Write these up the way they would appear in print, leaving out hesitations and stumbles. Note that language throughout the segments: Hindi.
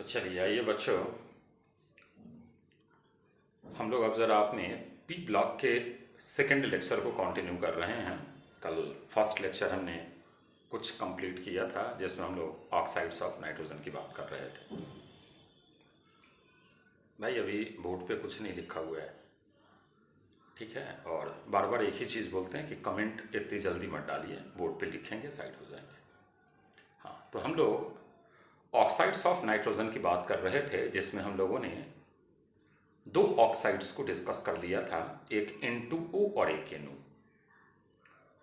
तो चलिए आइए बच्चों, हम लोग अब ज़रा अपने पी ब्लॉक के सेकंड लेक्चर को कंटिन्यू कर रहे हैं। कल फर्स्ट लेक्चर हमने कुछ कंप्लीट किया था जिसमें हम लोग ऑक्साइड्स ऑफ नाइट्रोजन की बात कर रहे थे। भाई अभी बोर्ड पे कुछ नहीं लिखा हुआ है, ठीक है? और बार बार एक ही चीज़ बोलते हैं कि कमेंट इतनी जल्दी मत डालिए, बोर्ड पे लिखेंगे साइड हो जाएंगे। हाँ, तो हम लोग ऑक्साइड्स ऑफ नाइट्रोजन की बात कर रहे थे जिसमें हम लोगों ने दो ऑक्साइड्स को डिस्कस कर लिया था, एक N2O और एक NO।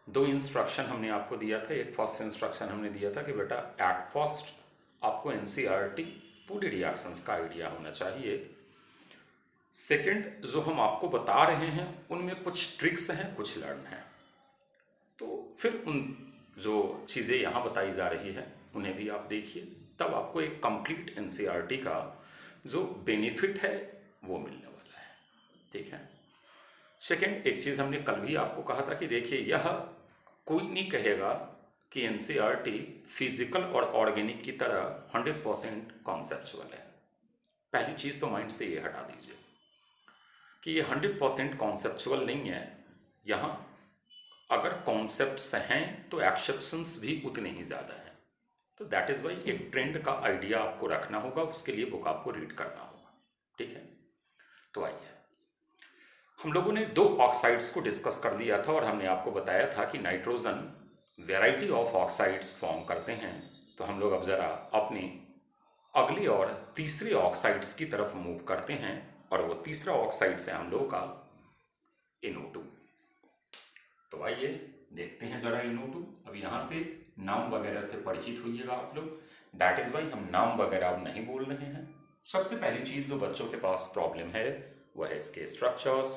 दो इंस्ट्रक्शन हमने आपको दिया था। एक फर्स्ट इंस्ट्रक्शन हमने दिया था कि बेटा एट फर्स्ट आपको NCERT पूरी रिएक्शंस का आइडिया होना चाहिए। सेकंड जो हम आपको बता रहे हैं उनमें कुछ ट्रिक्स हैं, कुछ लर्न हैं। तो फिर उन जो चीज़ें यहाँ बताई जा रही है उन्हें भी आप देखिए, तब आपको एक कंप्लीट NCERT का जो बेनिफिट है वो मिलने वाला है, ठीक है? सेकंड एक चीज़ हमने कल भी आपको कहा था कि देखिए यह कोई नहीं कहेगा कि NCERT फिजिकल और ऑर्गेनिक की तरह 100% कॉन्सेप्चुअल है। पहली चीज़ तो माइंड से ये हटा दीजिए कि ये 100% कॉन्सेप्चुअल नहीं है। यहाँ अगर कॉन्सेप्ट्स हैं तो एक्सेप्शंस भी उतने ही ज़्यादा हैं। तो दैट इज़ वाई एक ट्रेंड का आइडिया आपको रखना होगा, उसके लिए बुक आपको रीड करना होगा, ठीक है? तो आइए, हम लोगों ने दो ऑक्साइड्स को डिस्कस कर लिया था और हमने आपको बताया था कि nitrogen variety of oxides form करते हैं। तो हम लोग अब ज़रा अपनी अगली और तीसरी ऑक्साइड्स की तरफ मूव करते हैं और वो तीसरा ऑक्साइड है हम लोग का NO2। तो आइए देखते हैं ज़रा NO2। अब यहाँ से नाम वगैरह से परिचित होइएगा आप लोग, दैट इज़ वाई हम नाम वगैरह अब नहीं बोल रहे हैं। सबसे पहली चीज़ जो बच्चों के पास प्रॉब्लम है वह है इसके structures,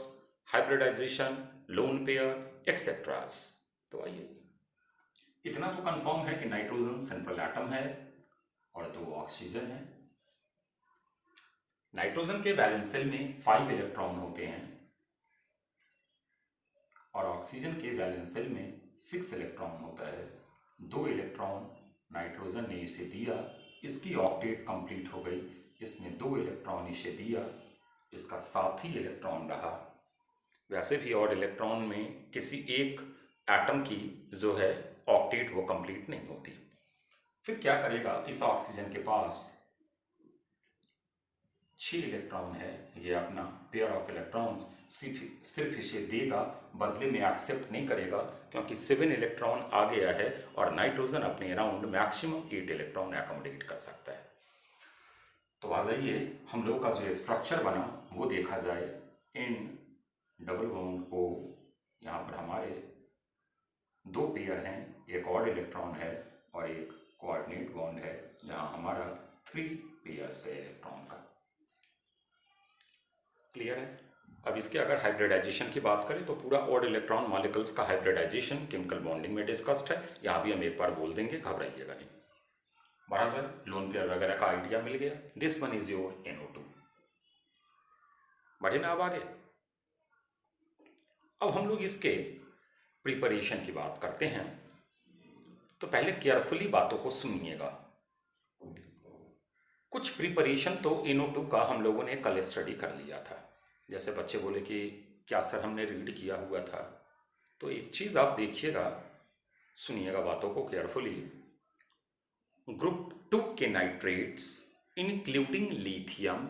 hybridisation, lone pair etcetera. तो आइए, इतना तो कंफर्म है कि नाइट्रोजन सिंपल एटम है और दो ऑक्सीजन है। नाइट्रोजन के वैलेंस शेल में 5 इलेक्ट्रॉन होते हैं और ऑक्सीजन के वैलेंस शेल में 6 इलेक्ट्रॉन होता है। 2 इलेक्ट्रॉन नाइट्रोजन ने इसे दिया, इसकी ऑक्टेट कंप्लीट हो गई। इसने 2 इलेक्ट्रॉन इसे दिया, इसका 7 ही इलेक्ट्रॉन रहा। वैसे भी और इलेक्ट्रॉन में किसी एक एटम की जो है ऑक्टेट वो कंप्लीट नहीं होती। फिर क्या करेगा, इस ऑक्सीजन के पास 6 इलेक्ट्रॉन है, ये अपना पेयर ऑफ इलेक्ट्रॉन्स सिर्फ इसे देगा, बदले में एक्सेप्ट नहीं करेगा क्योंकि 7 इलेक्ट्रॉन आ गया है और नाइट्रोजन अपने अराउंड मैक्सिमम 8 इलेक्ट्रॉन एकोमोडेट कर सकता है। तो आ जाइए, हम लोग का जो स्ट्रक्चर बना वो देखा जाए। इन डबल बॉन्ड O, यहाँ पर हमारे दो पेयर हैं, एक ऑड इलेक्ट्रॉन है और एक कोऑर्डिनेट बॉन्ड है जहाँ हमारा 3 पेयर्स है इलेक्ट्रॉन का। क्लियर है? अब इसके अगर हाइब्रिडाइजेशन की बात करें तो पूरा ऑड इलेक्ट्रॉन मॉलिक्यूल्स का हाइब्रिडाइजेशन केमिकल बॉन्डिंग में डिस्कस्ड है, यहाँ भी हम एक बार बोल देंगे, घबराइएगा नहीं। बड़ा सर लोन पेयर वगैरह का आइडिया मिल गया। This one is your NO2। बढ़े ना अब आगे। अब हम लोग इसके प्रिपरेशन की बात करते हैं, तो पहले केयरफुली बातों को सुनिएगा। कुछ प्रिपरेशन तो NO2 का हम लोगों ने कल स्टडी कर लिया था। जैसे बच्चे बोले कि क्या सर हमने रीड किया हुआ था, तो एक चीज़ आप देखिएगा, सुनिएगा बातों को केयरफुली। ग्रुप 2 के नाइट्रेट्स इंक्लूडिंग लिथियम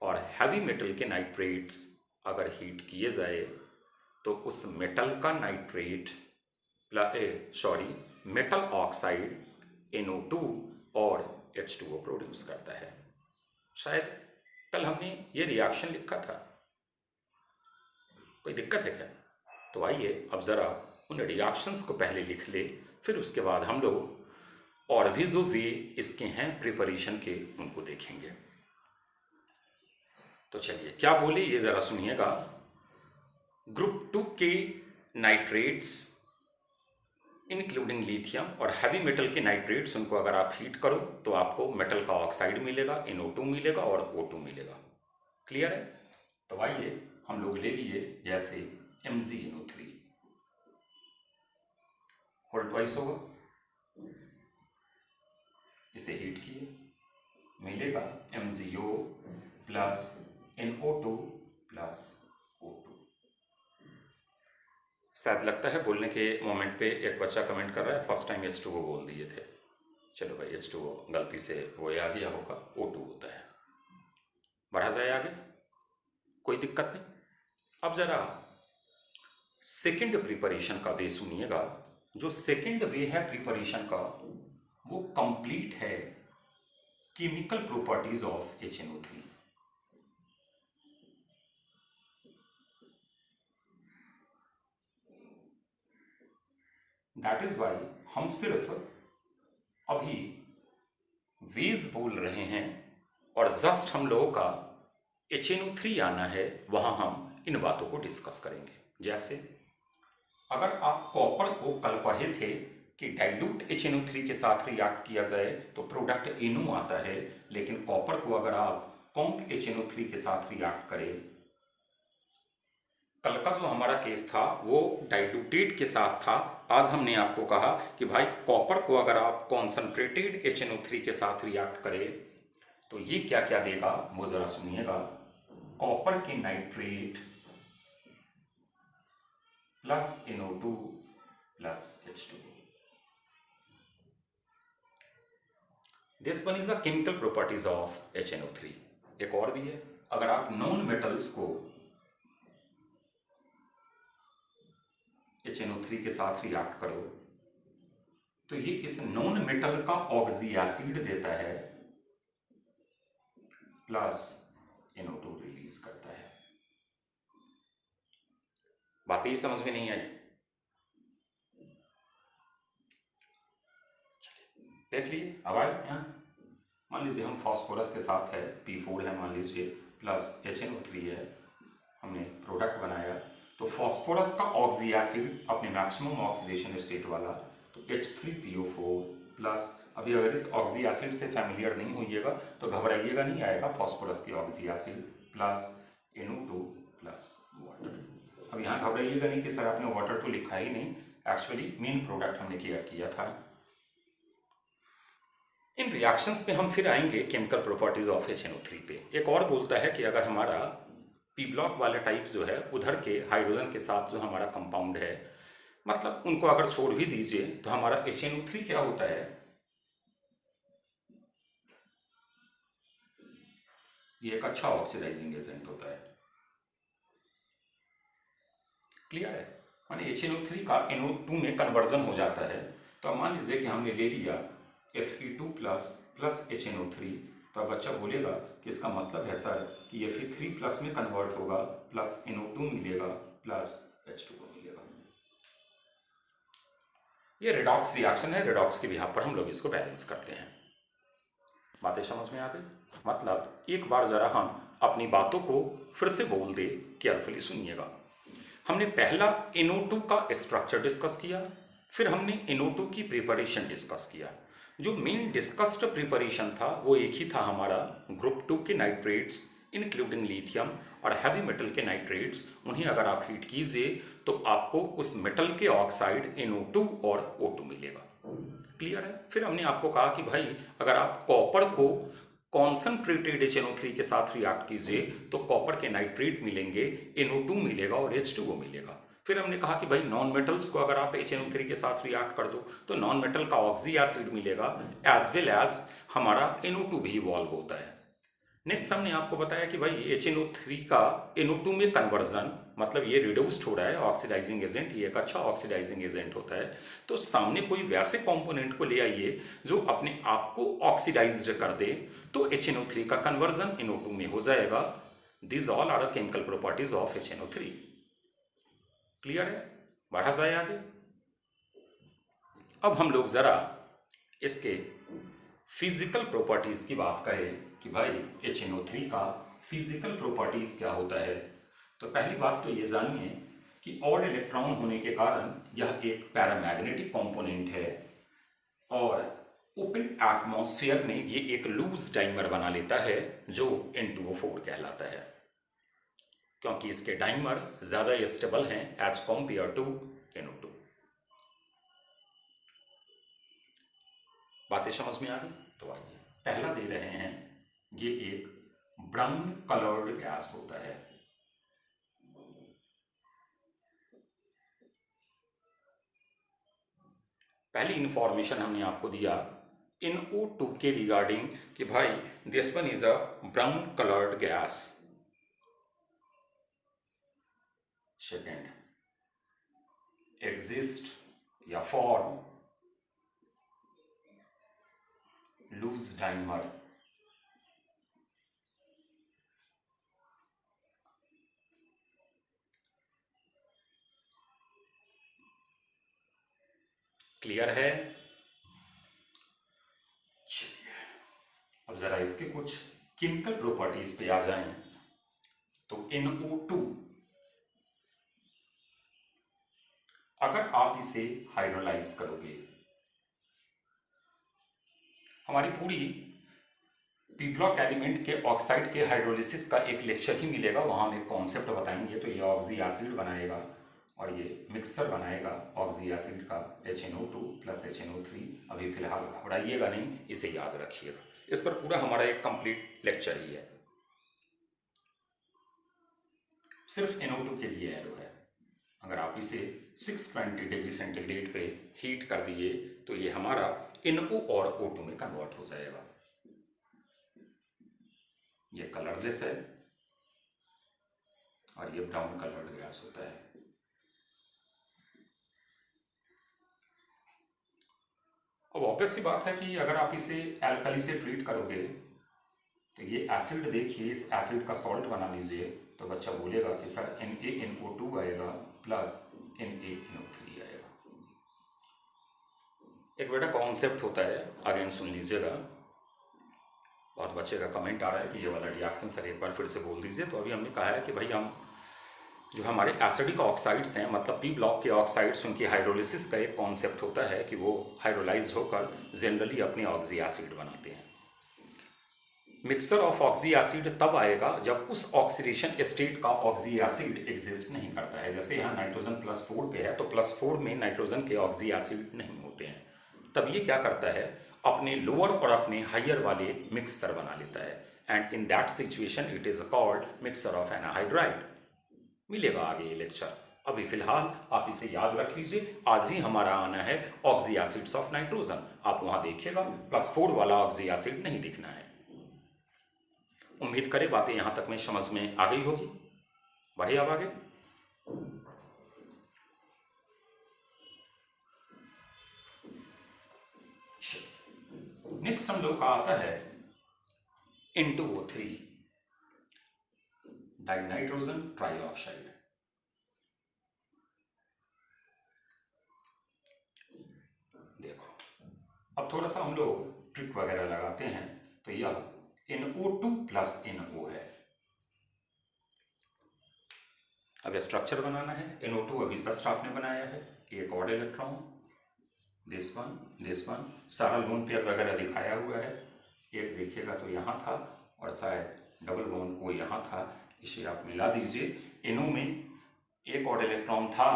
और हैवी मेटल के नाइट्रेट्स अगर हीट किए जाए तो उस मेटल का नाइट्रेट मेटल ऑक्साइड NO2 और H2O प्रोड्यूस करता है। शायद कल हमने ये रिएक्शन लिखा था, कोई दिक्कत है क्या? तो आइए अब ज़रा उन रिएक्शंस को पहले लिख ले, फिर उसके बाद हम लोग और भी जो वे इसके हैं प्रिपरेशन के उनको देखेंगे। तो चलिए क्या बोले ये ज़रा सुनिएगा। ग्रुप 2 के नाइट्रेट्स इंक्लूडिंग लिथियम और हैवी मेटल के नाइट्रेट्स, उनको अगर आप हीट करो तो आपको मेटल का ऑक्साइड मिलेगा, NO2 मिलेगा और O2 मिलेगा। क्लियर है? तो आइए हम लोग ले लिए जैसे MgNO3, होल्ड ट्वाइस होगा, इसे हीट किए, मिलेगा MgO plus NO2 plus O2। शायद लगता है बोलने के मोमेंट पे एक बच्चा कमेंट कर रहा है फर्स्ट टाइम H2O बोल दिए थे। चलो भाई H2O गलती से वो आ गया होगा, O2 होता है। बढ़ा जाए आगे, कोई दिक्कत नहीं। अब जरा सेकंड प्रिपरेशन का वे सुनिएगा। जो सेकंड वे है प्रिपरेशन का वो कंप्लीट है chemical properties of HNO3। That is why हम सिर्फ अभी वेज बोल रहे हैं और जस्ट हम लोगों का HNO3 आना है, वहां हम इन बातों को डिस्कस करेंगे। जैसे अगर आप कॉपर को कल पढ़े थे कि डाइल्यूट HNO3 के साथ रिएक्ट किया जाए तो प्रोडक्ट NO आता है, लेकिन कॉपर को अगर आप कॉन्क HNO3 के साथ रिएक्ट करें, कल का जो हमारा केस था वो डाइल्यूटेड के साथ था। आज हमने आपको कहा कि भाई कॉपर को अगर आप कॉन्सनट्रेटेड HNO3 के साथ रिएक्ट करें तो ये क्या क्या देगा वो जरा सुनिएगा। कॉपर के nitrate plus NO2 plus H2O। This one is the chemical properties of HNO3। एक और भी है, अगर आप नॉन मेटल्स को HNO3 के साथ रिएक्ट करो तो ये इस नॉन मेटल का ऑक्सी एसिड देता है प्लस NO2 रिलीज करता है। बात ही समझ में नहीं आई? देख लिए अब आए यहाँ। मान लीजिए हम फास्फोरस के साथ है, P4 है मान लीजिए, प्लस HNO3 है, हमने प्रोडक्ट बनाया तो फास्फोरस का ऑक्सी एसिड अपने मैक्सिमम ऑक्सीडेशन स्टेट वाला तो H3PO4 प्लस। अभी अगर इस ऑक्सी एसिड से फैमिलियर नहीं होइएगा तो घबराइएगा नहीं, आएगा फास्फोरस की oxy acid plus NO2 plus water. अब यहाँ घबराइएगा नहीं कि सर आपने वाटर तो लिखा ही नहीं, एक्चुअली मेन प्रोडक्ट हमने केयर किया था। इन रिएक्शंस पे हम फिर आएंगे केमिकल प्रॉपर्टीज ऑफ HNO3 पे। एक और बोलता है कि अगर हमारा पी ब्लॉक वाला टाइप जो है उधर के हाइड्रोजन के साथ जो हमारा कंपाउंड है, मतलब उनको अगर छोड़ भी दीजिए तो हमारा HNO3 क्या होता है, ये एक अच्छा ऑक्सीडाइजिंग एजेंट होता है। क्लियर है? माने HNO3 का NO2 में कन्वर्जन हो जाता है। तो अब मान लीजिए कि हमने ले लिया Fe2 प्लस HNO3, तो अब बच्चा बोलेगा कि इसका मतलब है सर कि Fe3 प्लस में कन्वर्ट होगा प्लस NO2 मिलेगा प्लस H2O मिलेगा। ये रेडॉक्स रिएक्शन है, रेडॉक्स के बिहाफ पर हम लोग इसको बैलेंस करते हैं। बातें समझ में आ गई? मतलब एक बार जरा हम अपनी बातों को फिर से बोल दे, केयरफुली सुनिएगा। हमने पहला NO2 का स्ट्रक्चर डिस्कस किया, फिर हमने NO2 की प्रिपरेशन डिस्कस किया। जो मेन डिस्कस्ड प्रिपरेशन था वो एक ही था हमारा, ग्रुप 2 के नाइट्रेट्स इंक्लूडिंग लिथियम और हैवी मेटल के नाइट्रेट्स, उन्हें अगर आप हीट कीजिए तो आपको उस मेटल के ऑक्साइड NO2 और O2 मिलेगा। क्लियर है? फिर हमने आपको कहा कि भाई अगर आप कॉपर को कॉन्सनट्रेटेड HNO3 के साथ रिएक्ट कीजिए तो कॉपर के नाइट्रेट मिलेंगे, NO2 मिलेगा और H2O मिलेगा। फिर हमने कहा कि भाई नॉन मेटल्स को अगर आप HNO3 के साथ रिएक्ट कर दो तो नॉन मेटल का ऑक्सी एसिड मिलेगा, एज वेल एज हमारा NO2 भी इवॉल्व होता है। नेक्स्ट हमने आपको बताया कि भाई HNO3 का NO2 में कन्वर्जन, मतलब ये रिड्यूस्ड हो रहा है, ऑक्सीडाइजिंग एजेंट, ये एक अच्छा ऑक्सीडाइजिंग एजेंट होता है। तो सामने कोई वैसे कंपोनेंट को ले आइए जो अपने आप को ऑक्सीडाइज्ड कर दे तो HNO3 का कन्वर्जन NO2 में हो जाएगा। This all are chemical properties of HNO3। Clear है? बढ़ा जाए आगे। अब हम लोग जरा इसके फिजिकल प्रॉपर्टीज की बात करें कि भाई HNO3 का फिजिकल प्रॉपर्टीज क्या होता है। तो पहली बात तो ये जानिए कि ऑड इलेक्ट्रॉन होने के कारण यह एक पैरामैग्नेटिक कंपोनेंट है और ओपन एटमॉस्फेयर में ये एक लूज डाइमर बना लेता है जो N2O4 कहलाता है, क्योंकि इसके डाइमर ज्यादा स्टेबल हैं एज कॉम्पेयर टू NO2। बातें समझ में आ गई? तो आइए पहला दे रहे हैं ये एक ब्राउन कलर्ड गैस होता है। पहली इंफॉर्मेशन हमने आपको दिया NO2 के रिगार्डिंग कि भाई this one is a brown coloured gas. Second, exist या फॉर्म लूज डाइमर। क्लियर है? चलिए अब जरा इसके कुछ केमिकल प्रॉपर्टीज पे आ जाएं। तो NO2 अगर आप इसे हाइड्रोलाइज करोगे, हमारी पूरी पी ब्लॉक एलिमेंट के ऑक्साइड के हाइड्रोलिसिस का एक लेक्चर ही मिलेगा, वहां हम एक कॉन्सेप्ट बताएंगे। तो ये ऑक्सी एसिड बनाएगा और ये मिक्सर बनाएगा ऑक्सी एसिड का HNO2 प्लस HNO3। अभी फिलहाल घबराइएगा नहीं, इसे याद रखिएगा। इस पर पूरा हमारा एक कंप्लीट लेक्चर ही है। सिर्फ NO2 के लिए एरो है। अगर आप इसे 620 डिग्री सेंटीग्रेड पे हीट कर दिए तो ये हमारा NO और O2 में कन्वर्ट हो जाएगा। ये कलरलेस है और ये ब्राउन कलर्ड गैस होता है। अब ऑब्वियस सी बात है कि अगर आप इसे एल्कली से ट्रीट करोगे तो ये एसिड देखिए, इस एसिड का सॉल्ट बना लीजिए तो बच्चा बोलेगा कि सर NaNO2 आएगा प्लस NaNO3 आएगा। एक बेटा कॉन्सेप्ट होता है, अगेन सुन लीजिएगा। बहुत बच्चे का कमेंट आ रहा है कि ये वाला रिएक्शन सर एक बार फिर से बोल दीजिए। तो अभी हमने कहा है कि भाई हम जो हमारे एसिडिक ऑक्साइड्स हैं, मतलब पी ब्लॉक के ऑक्साइड्स, उनकी हाइड्रोलिसिस का एक कॉन्सेप्ट होता है कि वो हाइड्रोलाइज होकर जनरली अपने ऑक्सी एसिड बनाते हैं। मिक्सचर ऑफ ऑक्सी एसिड तब आएगा जब उस ऑक्सीडेशन स्टेट का ऑक्सी एसिड एग्जिस्ट नहीं करता है। जैसे यहाँ नाइट्रोजन +4 पे है तो +4 में नाइट्रोजन के ऑक्सी एसिड नहीं होते हैं। तब ये क्या करता है, अपने लोअर और अपने हायर वाले मिक्सचर बना लेता है, and in that situation it is called mixture of anhydride. मिलेगा आगे ये लेक्चर। अभी फिलहाल आप इसे याद रख लीजिए। आज ही हमारा आना है ऑक्सी एसिड्स ऑफ नाइट्रोजन। आप वहां देखिएगा +4 वाला ऑक्सी एसिड नहीं दिखना है। उम्मीद करें बातें यहां तक में समझ में आ गई होगी। बढ़े अब आगे। नेक्स्ट हम लोग का आता है N2O3 डाइनाइट्रोजन ट्राइऑक्साइड। देखो अब थोड़ा सा हम लोग ट्रिक वगैरह लगाते हैं। तो यह NO2 प्लस NO है। अब स्ट्रक्चर बनाना है। NO2 अभी जस्ट आपने बनाया है, एक और इलेक्ट्रॉन, दिस वन, सारा लोन पेयर वगैरह दिखाया हुआ है। एक देखिएगा तो यहाँ था और शायद डबल बॉन्ड वो यहाँ था, इसे आप मिला दीजिए। NO में एक और इलेक्ट्रॉन था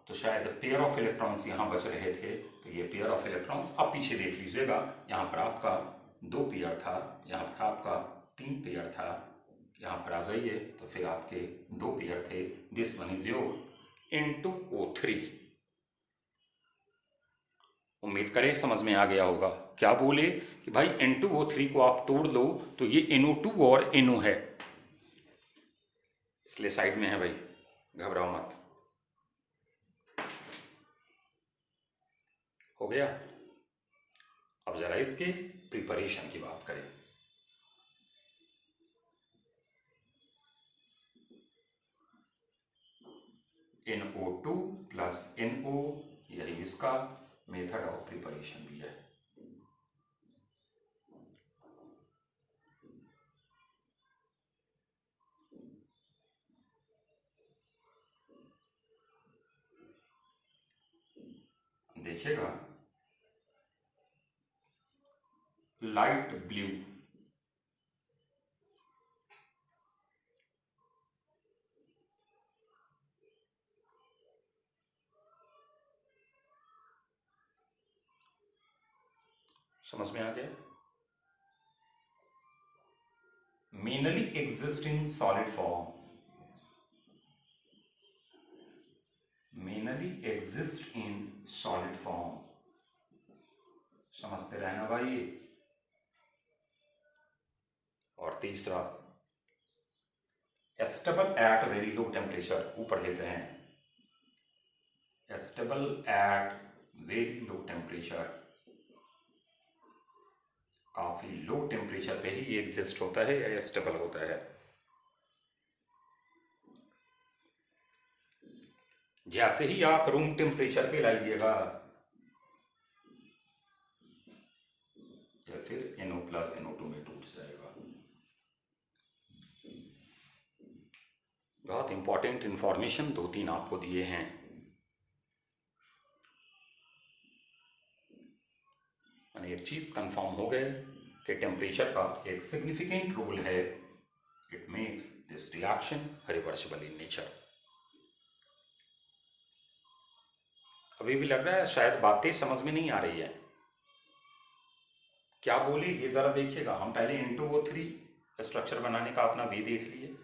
तो शायद पेयर ऑफ इलेक्ट्रॉन्स यहाँ बच रहे थे। तो ये पेयर ऑफ इलेक्ट्रॉन्स आप पीछे देख लीजिएगा, यहाँ पर आपका 2 पेयर था, यहाँ पर आपका 3 पेयर था, यहाँ पर आ जाइए तो फिर आपके 2 पेयर थे। This one is your N2O3। उम्मीद करें समझ में आ गया होगा। क्या बोले कि भाई N2O3 को आप तोड़ लो तो ये NO2 और NO है, इसलिए साइड में है भाई, घबराओ मत। हो गया। अब जरा इसके प्रिपरेशन की बात करें। NO2 प्लस NO, यही इसका मेथड ऑफ प्रिपरेशन भी है। देखिएगा लाइट ब्लू, समझ में आ गया। mainly exist in solid form, mainly exist in solid form, समझते रहना भाई। और तीसरा stable at very low temperature, ऊपर लिख रहे हैं stable at very low temperature, काफी लो टेम्परेचर पे ही एग्जिस्ट होता है या स्टेबल होता है। जैसे ही आप रूम टेम्परेचर पे लाइएगा या फिर NO प्लस NO2 में टूट जाएगा। बहुत इंपॉर्टेंट इंफॉर्मेशन 2-3 आपको दिए हैं। मैंने एक चीज कंफर्म हो गए कि टेम्परेचर का एक सिग्निफिकेंट रोल है, it makes this reaction reversible in nature. अभी भी लग रहा है शायद बातें समझ में नहीं आ रही है, क्या बोली ये जरा देखिएगा। हम पहले N2O3 स्ट्रक्चर बनाने का अपना वे देख लिए,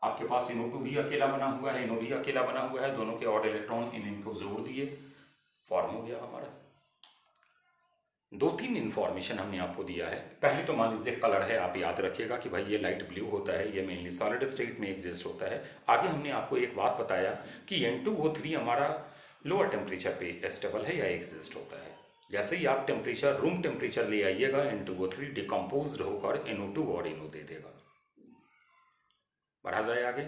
आपके पास NO2 भी अकेला बना हुआ है, NO भी अकेला बना हुआ है, दोनों के ऑड इलेक्ट्रॉन इनको जोड़ दिए, फॉर्म हो गया हमारा। 2-3 इंफॉर्मेशन हमने आपको दिया है। पहले तो मान लीजिए कलर है, आप याद रखिएगा कि भाई ये लाइट ब्लू होता है, ये मेनली सॉलिड स्टेट में एग्जिस्ट होता है। आगे हमने आपको एक बात बताया कि N2O3 हमारा लोअर टेम्परेचर पे स्टेबल है या एग्जिस्ट होता है। जैसे ही आप टेम्परेचर रूम टेम्परेचर ले आइएगा, N2O3 डिकम्पोज होकर NO2 और NO दे देगा। बढ़ा जाए आगे।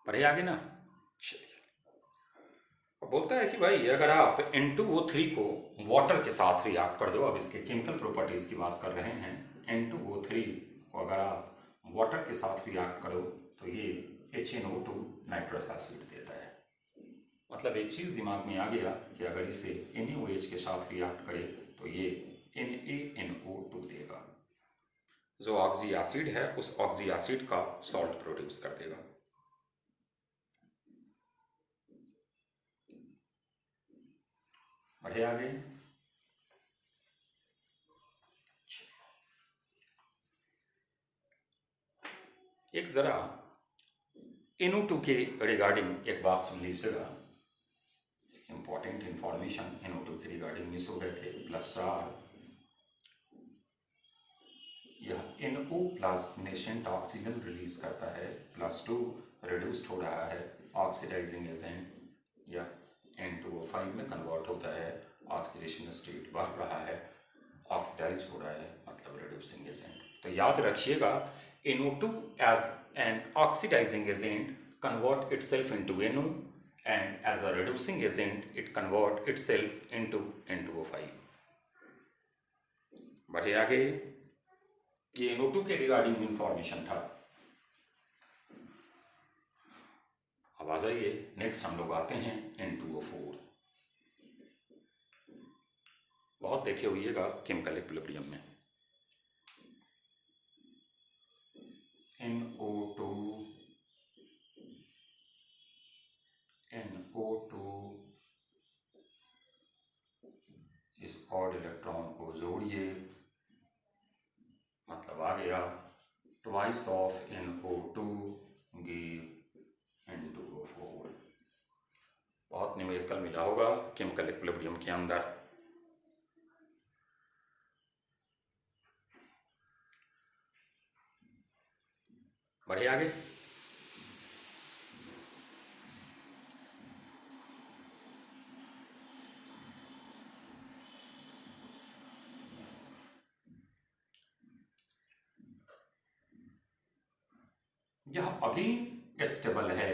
बढ़े आगे ना, चलिए। अब बोलता है कि भाई अगर आप N2O3 को वाटर के साथ रिएक्ट कर दो, अब इसके केमिकल प्रॉपर्टीज की बात कर रहे हैं, N2O3 को अगर आप वाटर के साथ रिएक्ट करो तो ये HNO2 नाइट्रस एसिड देता है। मतलब एक चीज दिमाग में आ गया कि अगर इसे NaOH के साथ रिएक्ट करे तो ये NaNO2 देगा, जो ऑक्सी एसिड है उस ऑक्सी एसिड का सॉल्ट प्रोड्यूस कर देगा। बढ़े आगे। एक जरा NO2 के रिगार्डिंग एक बात सुन लीजिएगा, इंपॉर्टेंट इंफॉर्मेशन NO2 के रिगार्डिंग मिस हो गए थे। +4 यह NO प्लस नेशेंट ऑक्सीजन रिलीज करता है, +2 रिड्यूस्ड हो रहा है ऑक्सीडाइजिंग एजेंट, या N2O5 में कन्वर्ट होता है, ऑक्सीडेशन स्टेट बढ़ रहा है, ऑक्सीडाइज हो रहा है, मतलब रिड्यूसिंग एजेंट। तो याद रखिएगा NO2 as an oxidizing agent convert itself into NO, and as a reducing agent it convert itself into N2O5। बढ़े आगे। ये NO2 के रिगार्डिंग इंफॉर्मेशन था। अब आ जाइए नेक्स्ट हम लोग आते हैं N2O4। बहुत देखे हुईएगा केमिकल इक्विलिब्रियम में NO2 इस ऑड इलेक्ट्रॉन को जोड़िए, मतलब आ गया twice of NO2 give N2O4। बहुत न्यूमेरिकल मिला होगा केमिकल इक्विलिब्रियम के अंदर। बढ़े आगे। यह अभी स्टेबल है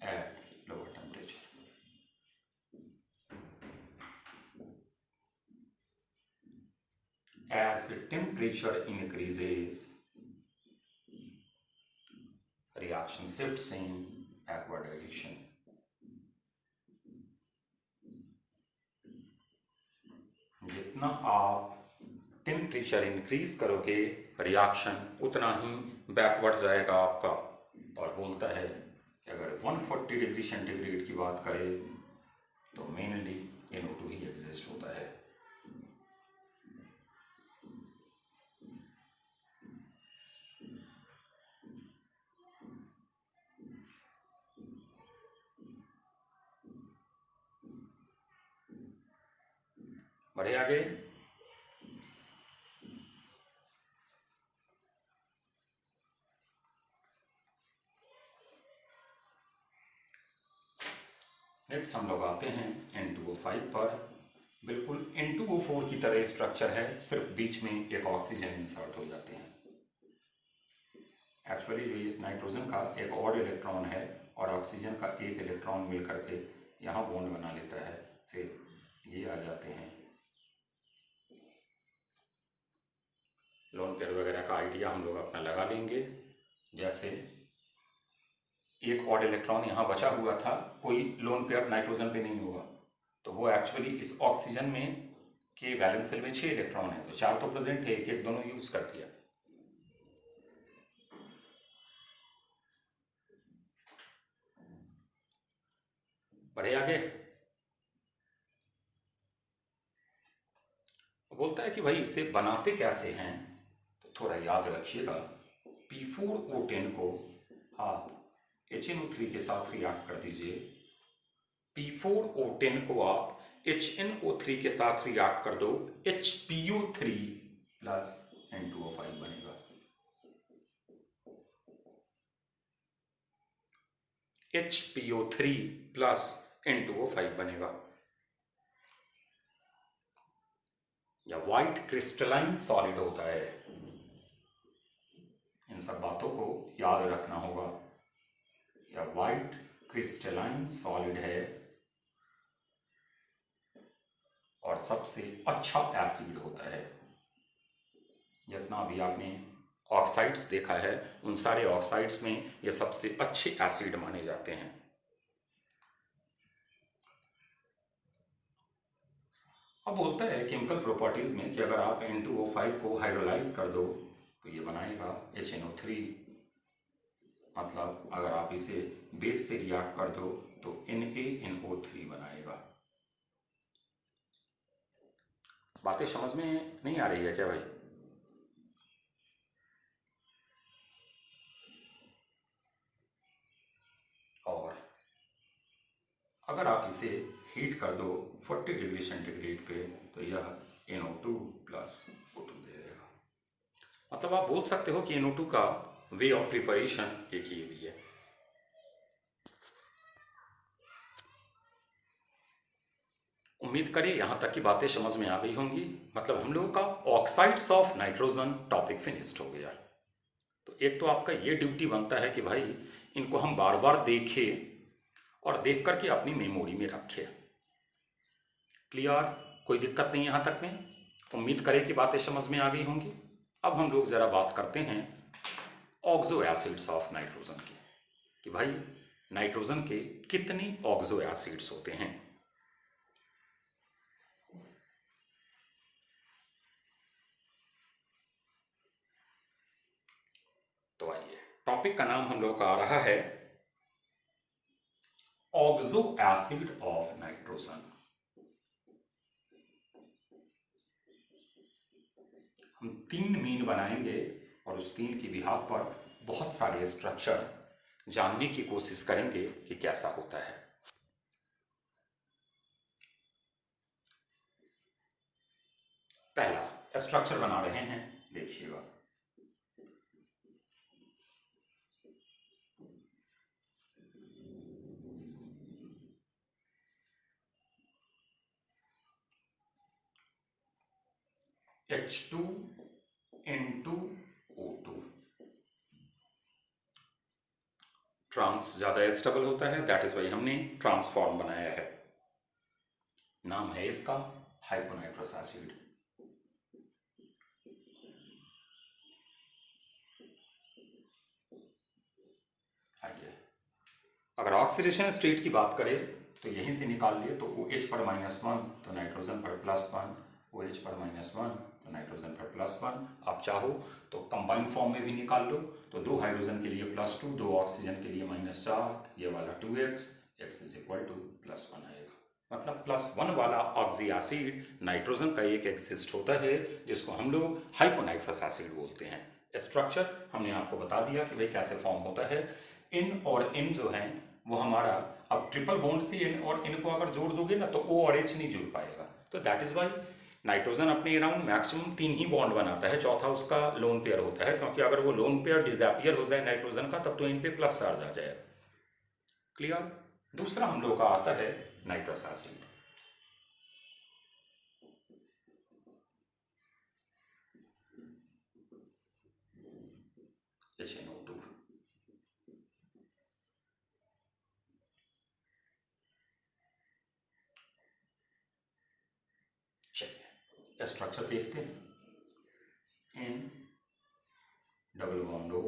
at lower temperature. As the temperature increases, reaction shifts in backward direction। जितना आप टेम्परेचर इंक्रीज करोगे रिएक्शन उतना ही बैकवर्ड जाएगा आपका। और बोलता है कि अगर 140 डिग्री सेंटीग्रेड की बात करें तो मेनली NO2 ही एग्जिस्ट होता है। बढ़े आगे। नेक्स्ट हम लोग आते हैं N2O5 पर। बिल्कुल N2O4 की तरह स्ट्रक्चर है, सिर्फ बीच में एक ऑक्सीजन इंसर्ट हो जाते हैं। एक्चुअली जो इस नाइट्रोजन का एक ऑड इलेक्ट्रॉन है और ऑक्सीजन का एक इलेक्ट्रॉन मिल करके यहाँ बॉन्ड बना लेता है, फिर ये आ जाते हैं। लोन पेयर वगैरह का आइडिया हम लोग अपना लगा लेंगे। जैसे एक ऑड इलेक्ट्रॉन यहाँ बचा हुआ था, कोई लोन पेयर नाइट्रोजन पे नहीं होगा, तो वो एक्चुअली इस ऑक्सीजन में के वैलेंस शेल में 6 इलेक्ट्रॉन है, तो 4 तो प्रेजेंट है, एक दोनों यूज कर दिया। बढ़े आगे। बोलता है कि भाई इसे बनाते कैसे हैं, तो थोड़ा याद रखिएगा। P4O10 को आप HNO3 के साथ रिएक्ट कर दीजिए। P4O10 को आप HNO3 के साथ रिएक्ट कर दो, HPO3 प्लस N2O5 बनेगा। HPO3 प्लस N2O5 बनेगा। या व्हाइट क्रिस्टलाइन सॉलिड होता है। इन सब बातों को याद रखना होगा। या व्हाइट क्रिस्टलाइन सॉलिड है और सबसे अच्छा एसिड होता है। जितना भी आपने ऑक्साइड्स देखा है, उन सारे ऑक्साइड्स में ये सबसे अच्छे एसिड माने जाते हैं। अब बोलता है केमिकल प्रॉपर्टीज में कि अगर आप N2O5 को हाइड्रोलाइज कर दो तो ये बनाएगा HNO3। मतलब अगर आप इसे बेस से रिएक्ट कर दो तो NaNO3 बनाएगा। बातें समझ में नहीं आ रही है क्या भाई? और अगर आप इसे हीट कर दो 40 डिग्री सेंटीग्रेड पे तो यह NO2 प्लस O2 दे देगा। मतलब आप बोल सकते हो कि NO2 का वे ऑफ प्रिपरेशन एक ही भी है। उम्मीद करें यहाँ तक की बातें समझ में आ गई होंगी। मतलब हम लोगों का oxides of nitrogen topic finished हो गया। तो एक तो आपका ये ड्यूटी बनता है कि भाई इनको हम बार बार देखें और देख करके अपनी मेमोरी में रखें। क्लियर? कोई दिक्कत नहीं यहाँ तक में? उम्मीद करें कि बातें समझ में आ गई होंगी। अब हम लोग ज़रा बात करते हैं ऑक्सो एसिड्स ऑफ नाइट्रोजन की, कि भाई नाइट्रोजन के कितनी ऑक्सो एसिड्स होते हैं। तो आइए, टॉपिक का नाम हम लोग का आ रहा है ऑक्सो एसिड ऑफ नाइट्रोजन। हम 3 मीन बनाएंगे और उस 3 की बिहाफ पर बहुत सारे स्ट्रक्चर जानने की कोशिश करेंगे कि कैसा होता है। पहला स्ट्रक्चर बना रहे हैं, देखिएगा। H2N2O2 ट्रांस ज़्यादा स्टेबल होता है, दैट इज वाई हमने ट्रांसफॉर्म बनाया है। नाम है इसका हाइपोनाइट्रस एसिड। आइए, अगर ऑक्सीडेशन स्टेट की बात करें तो यहीं से निकाल लिए तो OH पर -1 तो नाइट्रोजन पर +1, OH पर -1, तो नाइट्रोजन पर +1। आप चाहो तो कंबाइंड फॉर्म में भी निकाल लो, तो 2 हाइड्रोजन के लिए +2, 2 ऑक्सीजन के लिए -4, ये वाला 2x, x is equal to +1 आएगा। मतलब +1 वाला ऑक्सी एसिड नाइट्रोजन का एक एग्जिस्ट होता है जिसको हम लोग हाइपोनाइट्रस एसिड बोलते हैं। स्ट्रक्चर हमने आपको बता दिया कि भाई कैसे फॉर्म होता है। इन और इन जो है वो हमारा, अब ट्रिपल बॉन्ड से इन और इन को अगर जोड़ दोगे ना तो O और H नहीं जुड़ पाएगा, तो दैट इज वाई नाइट्रोजन अपने अराउंड मैक्सिमम 3 ही बॉन्ड बनाता है, चौथा उसका लोन पेयर होता है, क्योंकि अगर वो लोन पेयर डिसअपियर हो जाए नाइट्रोजन का तब तो इन पे प्लस चार्ज आ जाएगा। क्लियर। दूसरा हम लोग का आता है नाइट्रस एसिड। HNO2। चलिए स्ट्रक्चर देखते हैं। N डबल बॉन्ड O,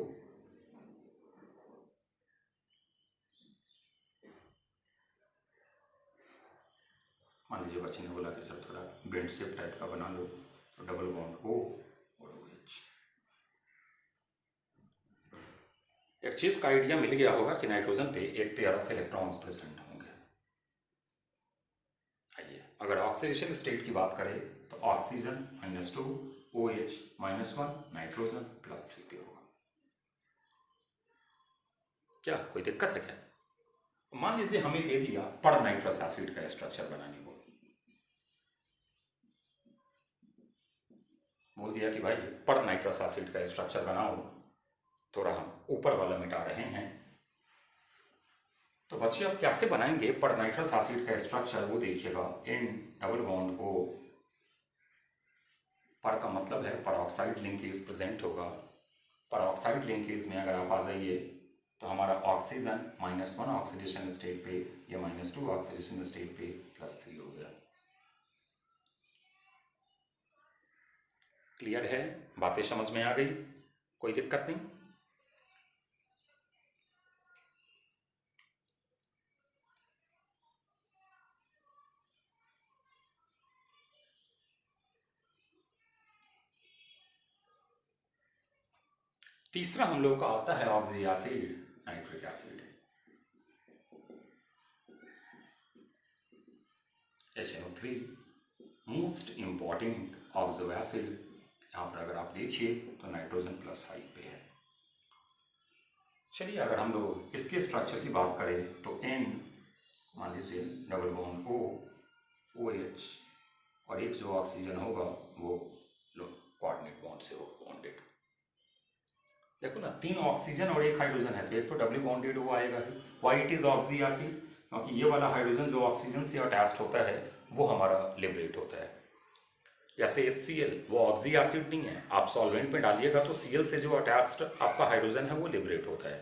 मान लीजिए बच्चे ने बोला कि सर थोड़ा बेंड शेप टाइप का बना लो, तो डबल बॉन्ड O और OH। एक चीज का आइडिया मिल गया होगा कि नाइट्रोजन पे एक पेयर ऑफ इलेक्ट्रॉन्स प्रेजेंट होंगे। आइए अगर ऑक्सीडेशन स्टेट की बात करें तो ऑक्सीजन -2, OH -1, नाइट्रोजन +3 पे होगा। क्या कोई दिक्कत है क्या? मान लीजिए हमें दे दिया पर नाइट्रस एसिड का स्ट्रक्चर बनाने को, बोल दिया कि भाई पर नाइट्रस एसिड का स्ट्रक्चर बनाओ, थोड़ा हम ऊपर वाला मिटा रहे हैं। तो बच्चे अब कैसे बनाएंगे पर नाइट्रस एसिड का स्ट्रक्चर, वो देखिएगा। N डबल बॉन्ड O, पर का मतलब है परऑक्साइड लिंकेज प्रेजेंट होगा। परऑक्साइड लिंकेज में अगर आप आ जाइए तो हमारा ऑक्सीजन -1 ऑक्सीडेशन स्टेट पे, या -2 ऑक्सीडेशन स्टेट पे +3 हो गया। क्लियर है? बातें समझ में आ गई? कोई दिक्कत नहीं? तीसरा हम लोग का आता है oxy acid, nitric acid, HNO3। Most important oxo acid. यहाँ पर अगर आप देखिए तो नाइट्रोजन +5 पे है। चलिए अगर हम लोग इसके स्ट्रक्चर की बात करें तो N मान लीजिए डबल बॉन्ड O, OH, और एक जो ऑक्सीजन होगा वो कोऑर्डिनेट बॉन्ड से होगा बॉन्डेड। देखो ना, 3 ऑक्सीजन और 1 हाइड्रोजन है, तो एक तो डबल बॉन्डेड वो आएगा ही। Why it is oxy acid, क्योंकि ये वाला हाइड्रोजन जो ऑक्सीजन से अटैच्ड होता है वो हमारा लिबरेट होता है। जैसे HCl वो ऑक्सी एसिड नहीं है, आप सॉल्वेंट में डालिएगा तो Cl से जो अटैच्ड आपका हाइड्रोजन है वो लिबरेट होता है,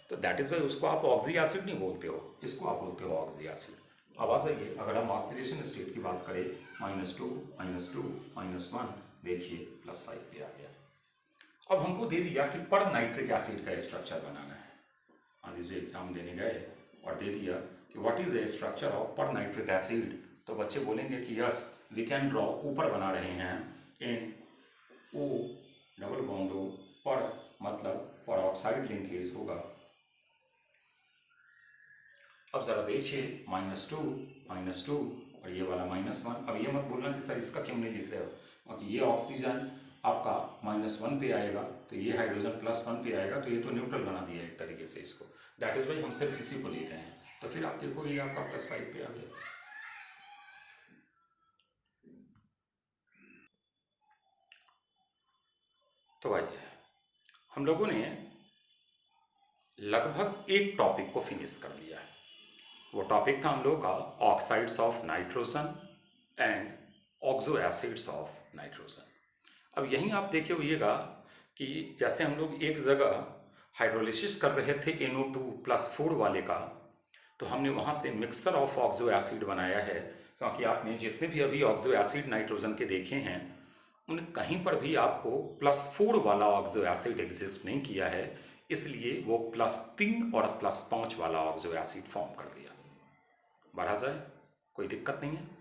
तो दैट इज वाई उसको आप ऑक्सी एसिड नहीं बोलते हो, इसको आप बोलते हो ऑक्सी एसिड। अब आ जाइए अगर हम ऑक्सीडेशन स्टेट की बात करें, -2 -1, देखिए +5 पे आ गया। अब हमको दे दिया कि पर नाइट्रिक एसिड का स्ट्रक्चर बनाना है। मान लीजिए एग्जाम देने गए और दे दिया कि what is the structure of पर नाइट्रिक एसिड, तो बच्चे बोलेंगे कि यस वी कैन ड्रॉ, ऊपर बना रहे हैं N O double bond O, पर मतलब परऑक्साइड लिंकेज होगा। अब जरा देखिए -2 और ये वाला -1। अब ये मत बोलना कि सर इसका क्यों नहीं लिख रहे हो, क्योंकि ये ऑक्सीजन आपका -1 पे आएगा तो ये हाइड्रोजन +1 पे आएगा, तो ये तो न्यूट्रल बना दिया एक तरीके से इसको, दैट इज वाई हम सिर्फ इसी को ले रहे हैं। तो फिर आप देखो ये आपका +5 पे आ गया। तो आइए हम लोगों ने लगभग एक टॉपिक को फिनिश कर लिया है। वो टॉपिक था हम लोग का oxides of nitrogen and oxo acids of nitrogen. अब यहीं आप देखे होइएगा कि जैसे हम लोग एक जगह हाइड्रोलिसिस कर रहे थे NO2+4 वाले का, तो हमने वहाँ से मिक्सर ऑफ ऑक्सो एसिड बनाया है, क्योंकि आपने जितने भी अभी ऑक्सो एसिड नाइट्रोजन के देखे हैं उन कहीं पर भी आपको +4 वाला ऑक्सो एसिड एग्जिस्ट नहीं किया है, इसलिए वो +3 और +5 वाला ऑक्सो एसिड फॉर्म कर दिया। बढ़ा जाए, कोई दिक्कत नहीं है।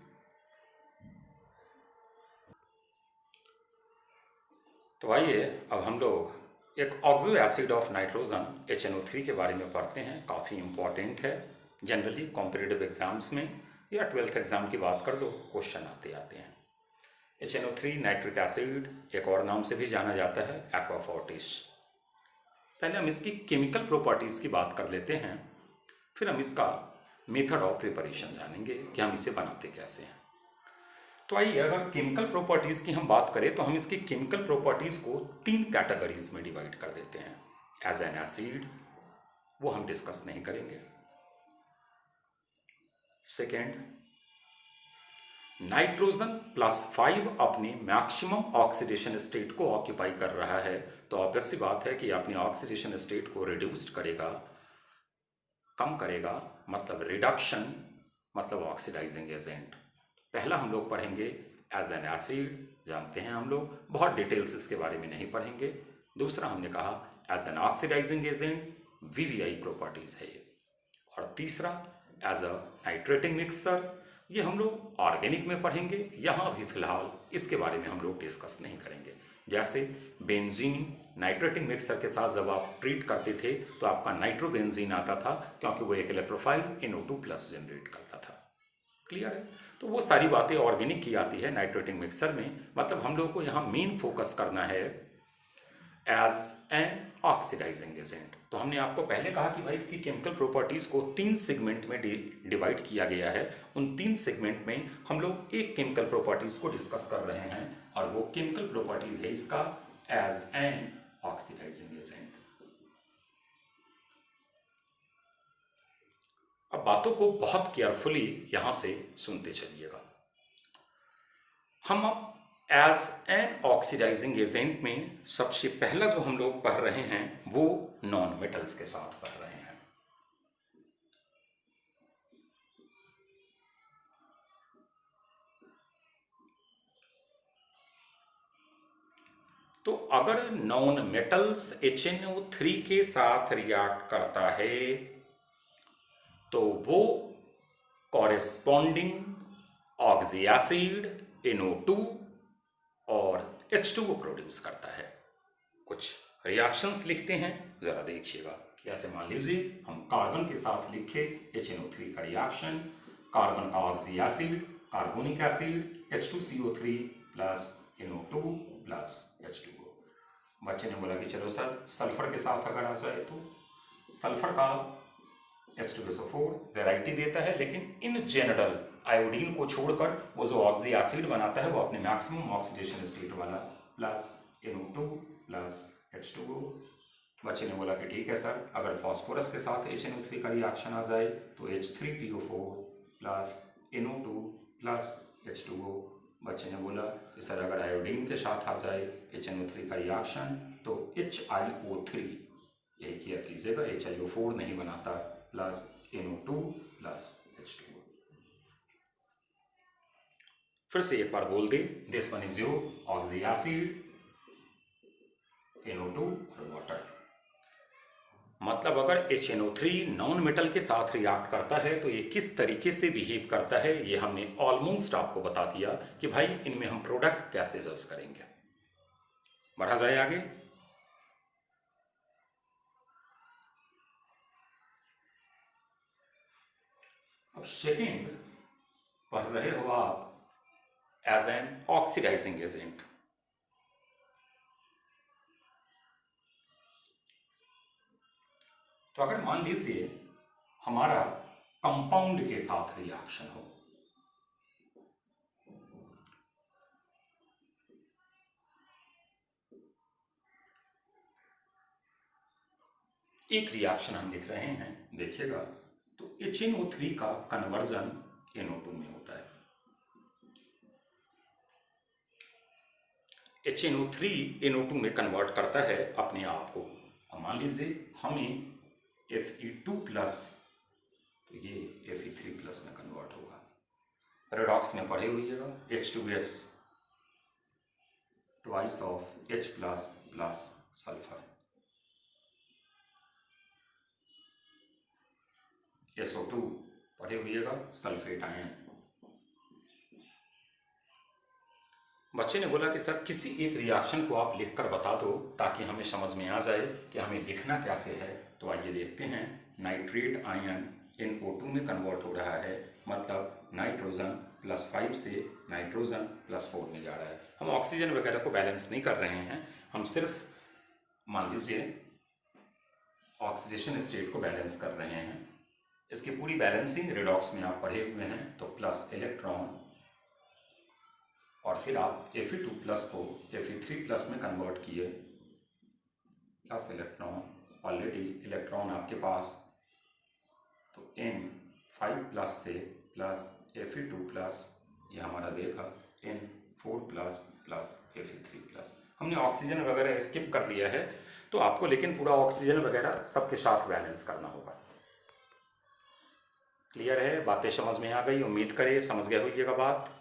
तो आइए अब हम लोग एक oxo acid of nitrogen HNO3 के बारे में पढ़ते हैं। काफ़ी इम्पॉर्टेंट है, जनरली कॉम्पिटिटिव एग्जाम्स में या 12th एग्जाम की बात कर लो, क्वेश्चन आते आते हैं। HNO3 नाइट्रिक एसिड, एक और नाम से भी जाना जाता है एक्वाफोर्टिस। पहले हम इसकी केमिकल प्रॉपर्टीज़ की बात कर लेते हैं, फिर हम इसका मेथड ऑफ प्रिपरेशन जानेंगे कि हम इसे बनाते कैसे हैं। तो आइए अगर केमिकल प्रॉपर्टीज़ की हम बात करें तो हम इसकी केमिकल प्रॉपर्टीज़ को 3 कैटेगरीज में डिवाइड कर देते हैं। एज एन एसिड, वो हम डिस्कस नहीं करेंगे। सेकेंड, नाइट्रोजन +5 अपने मैक्सिमम ऑक्सीडेशन स्टेट को ऑक्यूपाई कर रहा है, तो ऑब्वियस सी बात है कि अपनी ऑक्सीडेशन स्टेट को रिड्यूस्ड करेगा, कम करेगा, मतलब रिडक्शन, मतलब ऑक्सीडाइजिंग एजेंट। पहला हम लोग पढ़ेंगे एज एन एसिड, जानते हैं हम लोग, बहुत डिटेल्स इसके बारे में नहीं पढ़ेंगे। दूसरा हमने कहा as an oxidising agent, VVI properties है ये। और तीसरा एज अ नाइट्रेटिंग मिक्सर, ये हम लोग ऑर्गेनिक में पढ़ेंगे, यहाँ भी फिलहाल इसके बारे में हम लोग डिस्कस नहीं करेंगे। जैसे बेंजीन नाइट्रेटिंग मिक्सर के साथ जब आप ट्रीट करते थे तो आपका नाइट्रोबेंजीन आता था, क्योंकि वो एक इलेक्ट्रोफाइल NO2+ जनरेट करता था। क्लियर है? तो वो सारी बातें ऑर्गेनिक की आती है नाइट्रेटिंग मिक्सर में। मतलब हम लोग को यहाँ मेन फोकस करना है एज एन ऑक्सीडाइजिंग एजेंट। तो हमने आपको पहले कहा कि भाई इसकी केमिकल प्रॉपर्टीज़ को 3 सेगमेंट में डिवाइड किया गया है। उन 3 सेगमेंट में हम लोग एक केमिकल प्रॉपर्टीज़ को डिस्कस कर रहे हैं, और वो केमिकल प्रॉपर्टीज़ है इसका एज एन ऑक्सीडाइजिंग एजेंट। अब बातों को बहुत केयरफुली यहां से सुनते चलिएगा। हम अब एज एन ऑक्सीडाइजिंग एजेंट में सबसे पहला जो हम लोग पढ़ रहे हैं वो नॉन मेटल्स के साथ पढ़ रहे हैं। तो अगर नॉन मेटल्स HNO3 के साथ रिएक्ट करता है तो वो कॉरेस्पॉन्डिंग ऑक्सी एसिड NO2 और H2O प्रोड्यूस करता है। कुछ रिएक्शंस लिखते हैं, जरा देखिएगा। जैसे मान लीजिए हम कार्बन के साथ लिखे HNO3 का रिएक्शन, कार्बन का oxy acid, carbonic acid H2CO3 plus NO2 plus H2O। बच्चे ने बोला कि चलो सर सल्फर के साथ अगर आ जाए तो सल्फर का H2SO4 वैरायटी देता है, लेकिन इन जनरल आयोडीन को छोड़कर वो जो ऑक्सी एसिड बनाता है वो अपने मैक्सिमम ऑक्सीडेशन स्टेट वाला प्लस NO2 प्लस H2O। बच्चे ने बोला कि ठीक है सर, अगर फॉस्फोरस के साथ HNO3 का रिएक्शन आ जाए तो H3PO4 plus NO2 plus H2O। बच्चे ने बोला कि सर अगर आयोडीन के साथ आ जाए HNO3 का रिएक्शन तो HiO3, यही किया कीजिएगा, HiO4 नहीं बनाता, प्लस NO2 प्लस H2O। फिर से एक बार बोल दे, this one is your oxy acid, NO2 और वाटर। मतलब अगर HNO3 नॉन मेटल के साथ रिएक्ट करता है तो ये किस तरीके से बिहेव करता है, ये हमने ऑलमोस्ट आपको बता दिया कि भाई इनमें हम प्रोडक्ट कैसे जज करेंगे। बढ़ा जाए आगे। अब सेकेंड पढ़ रहे हो आप एज एन ऑक्सीडाइजिंग एजेंट। तो अगर मान लीजिए हमारा कंपाउंड के साथ रिएक्शन हो, एक रिएक्शन हम लिख रहे हैं, देखिएगा, तो HNO3 का कन्वर्जन NO2 में होता है। HNO3 NO2 में कन्वर्ट करता है अपने आप को। अब मान लीजिए हमें Fe2+, तो ये Fe3+ में कन्वर्ट होगा। रेडॉक्स में पढ़े हुईएगा, H2S twice of H plus sulphur, SO2 पढ़े हुईएगा, सल्फेट आयन। बच्चे ने बोला कि सर किसी एक रिएक्शन को आप लिखकर बता दो ताकि हमें समझ में आ जाए कि हमें लिखना कैसे है। तो आइए देखते हैं। नाइट्रेट आयन इन O2 में कन्वर्ट हो रहा है, मतलब नाइट्रोजन +5 से नाइट्रोजन +4 में जा रहा है। हम ऑक्सीजन वगैरह को बैलेंस नहीं कर रहे हैं, हम सिर्फ मान लीजिए ऑक्सीडेशन स्टेट को बैलेंस कर रहे हैं। इसकी पूरी बैलेंसिंग रिडॉक्स में आप पढ़े हुए हैं। तो प्लस इलेक्ट्रॉन और फिर आप Fe2+ को Fe3+ में कन्वर्ट किए, प्लस इलेक्ट्रॉन, ऑलरेडी इलेक्ट्रॉन आपके पास, तो N5+ से प्लस Fe2+, ये हमारा देखा N4+ प्लस Fe3+। हमने ऑक्सीजन वगैरह स्किप कर लिया है, तो आपको लेकिन पूरा ऑक्सीजन वगैरह सबके साथ बैलेंस करना होगा। क्लियर है? बातें समझ में आ गई? उम्मीद करिए समझ गए होइएगा बात।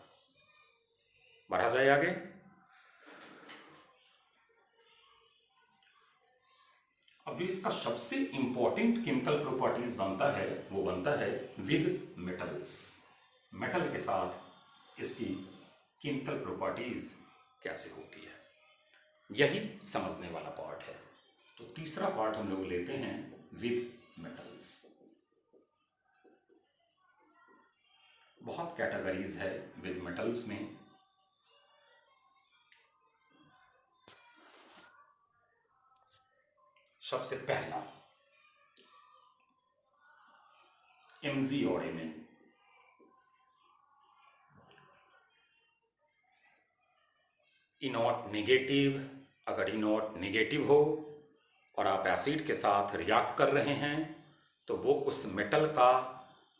बढ़ा जाए आगे। अब जो इसका सबसे इंपॉर्टेंट केमिकल प्रॉपर्टीज बनता है वो बनता है विद मेटल्स। मेटल के साथ इसकी केमिकल प्रॉपर्टीज कैसे होती है, यही समझने वाला पार्ट है। तो तीसरा पार्ट हम लोग लेते हैं विद मेटल्स। बहुत कैटेगरीज है विद मेटल्स में। सबसे पहला Mg और Mn। इनॉट नेगेटिव, अगर इनॉट नेगेटिव हो और आप एसिड के साथ रिएक्ट कर रहे हैं तो वो उस मेटल का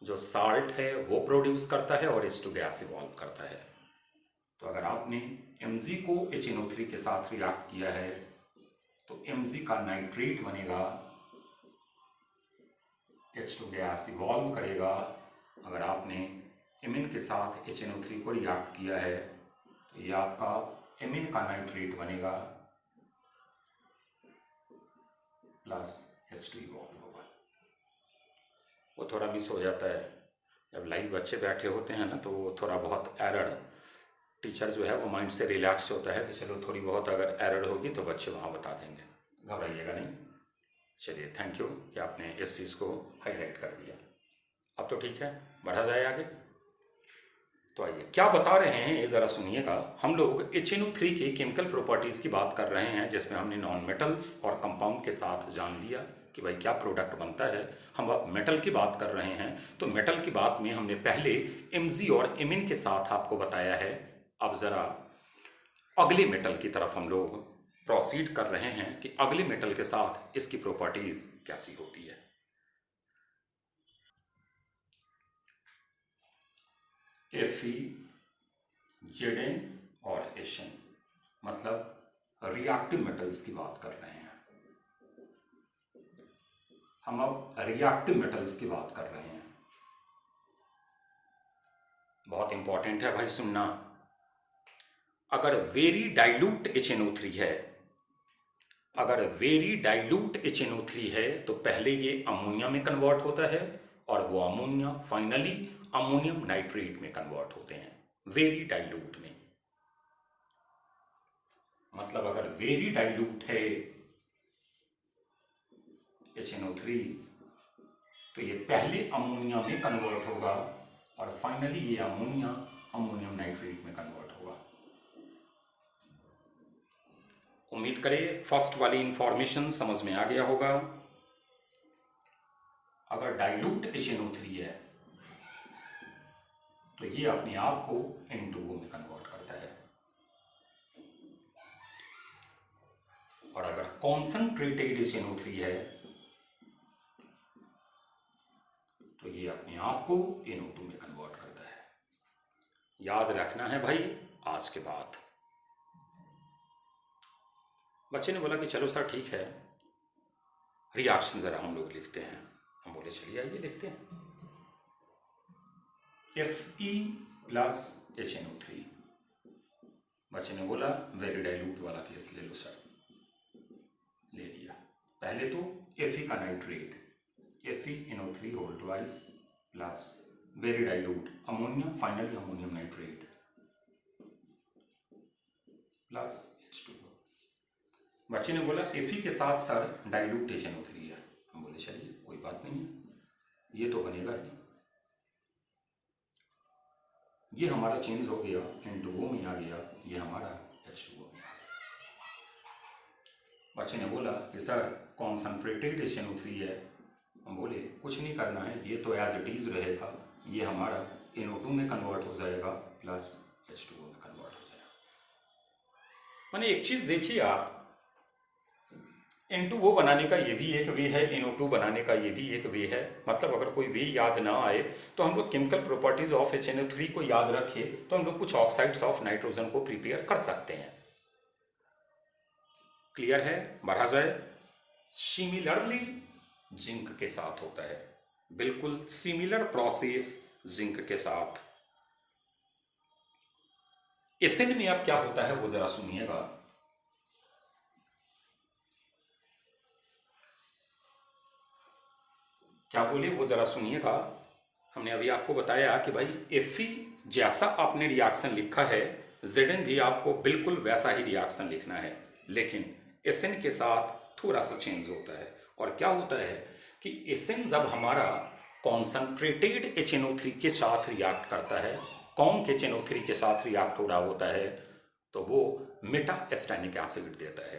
जो साल्ट है वो प्रोड्यूस करता है और H2 गैस इवॉल्व करता है। तो अगर आपने Mg को HNO3 के साथ रिएक्ट किया है तो Mg का नाइट्रेट बनेगा, H2 गैस इवॉल्व करेगा। अगर आपने Mn के साथ HNO3 को रिएक्ट किया है तो ये आपका Mn का नाइट्रेट बनेगा प्लस H2 इवॉल्व होगा। वो थोड़ा मिस हो जाता है जब लाइव बच्चे बैठे होते हैं ना, तो वो थोड़ा बहुत एरर, टीचर जो है वो माइंड से रिलैक्स होता है कि चलो थोड़ी बहुत अगर एरर होगी तो बच्चे वहाँ बता देंगे, घबराइएगा नहीं। चलिए थैंक यू कि आपने इस चीज़ को हाईलाइट कर दिया। अब तो ठीक है, बढ़ा जाए आगे। तो आइए क्या बता रहे हैं ये ज़रा सुनिएगा। हम लोग HNO3 के केमिकल प्रॉपर्टीज़ की बात कर रहे हैं, जिसमें हमने नॉन मेटल्स और कंपाउंड के साथ जान लिया कि भाई क्या प्रोडक्ट बनता है। हम अब मेटल की बात कर रहे हैं, तो मेटल की बात में हमने पहले Mg और Mn के साथ आपको बताया है। अब ज़रा अगले मेटल की तरफ हम लोग प्रोसीड कर रहे हैं कि अगले मेटल के साथ इसकी प्रॉपर्टीज कैसी होती है। Fe, Zn और Hn, मतलब रिएक्टिव मेटल्स की बात कर रहे हैं। हम अब रिएक्टिव मेटल्स की बात कर रहे हैं। बहुत इंपॉर्टेंट है भाई सुनना। अगर वेरी डाइल्यूट HNO3 है, अगर वेरी डाइल्यूट HNO3 है तो पहले ये अमोनिया में कन्वर्ट होता है और वो अमोनिया फाइनली अमोनियम नाइट्रेट में कन्वर्ट होते हैं, वेरी डाइल्यूट में। मतलब अगर वेरी डाइल्यूट है HNO3 तो ये पहले अमोनिया में कन्वर्ट होगा और फाइनली ये अमोनिया अमोनियम नाइट्रेट में कन्वर्ट होगा। उम्मीद करें फर्स्ट वाली इंफॉर्मेशन समझ में आ गया होगा। अगर डाइल्यूट HNO3 है तो ये अपने आप को N2O में कन्वर्ट करता है, और अगर कॉन्संट्रेटेड HNO3 है तो ये अपने आप को NO2 में कन्वर्ट करता है। याद रखना है भाई आज के बाद। बच्चे ने बोला कि चलो सर ठीक है, रिएक्शन ज़रा हम लोग लिखते हैं। हम बोले चलिए आइए लिखते हैं। Fe plus HNO3। बच्चे ने बोला वेरी डाइल्यूट वाला केस ले लो सर, ले लिया। पहले तो Fe का nitrate FeNO3 whole twice plus very dilute ammonium, finally ammonium nitrate plus H2O। बच्चे ने बोला Fe के साथ सर डाइल्यूट HNO3 है। हम बोले चलिए कोई बात नहीं है, ये तो बनेगा ही। ये हमारा चेंज हो गया N2O में आ गया, ये हमारा H2O में आ गया। बच्चे ने बोला कि सर कॉन्सनट्रेटेड HNO3 है। हम बोले कुछ नहीं करना है, ये तो एज इट इज रहेगा, ये हमारा NO2 में कन्वर्ट हो जाएगा प्लस H2O में कन्वर्ट हो जाएगा। माने एक चीज देखिए आप, N2O बनाने का ये भी एक वे है, NO2 बनाने का ये भी एक वे है। मतलब अगर कोई वे याद ना आए तो हम लोग केमिकल प्रॉपर्टीज ऑफ HNO3 को याद रखें तो हम लोग कुछ ऑक्साइड्स ऑफ नाइट्रोजन को प्रिपेयर कर सकते हैं। क्लियर है? बढ़ा जाए। सिमिलरली जिंक के साथ होता है, बिल्कुल सिमिलर प्रोसेस जिंक के साथ। एसिड में अब क्या होता है वो जरा सुनिएगा। क्या बोले वो जरा सुनिएगा। हमने अभी आपको बताया कि भाई Fe जैसा आपने रिएक्शन लिखा है, Zn भी आपको बिल्कुल वैसा ही रिएक्शन लिखना है, लेकिन Sn के साथ थोड़ा सा चेंज होता है। और क्या होता है कि Sn जब हमारा कॉन्सनट्रेटेड HNO3 के साथ रिएक्ट करता है, कौन के HNO3 के साथ रिएक्ट हो रहा होता है, तो वो मेटा एस्टेनिक एसिड देता है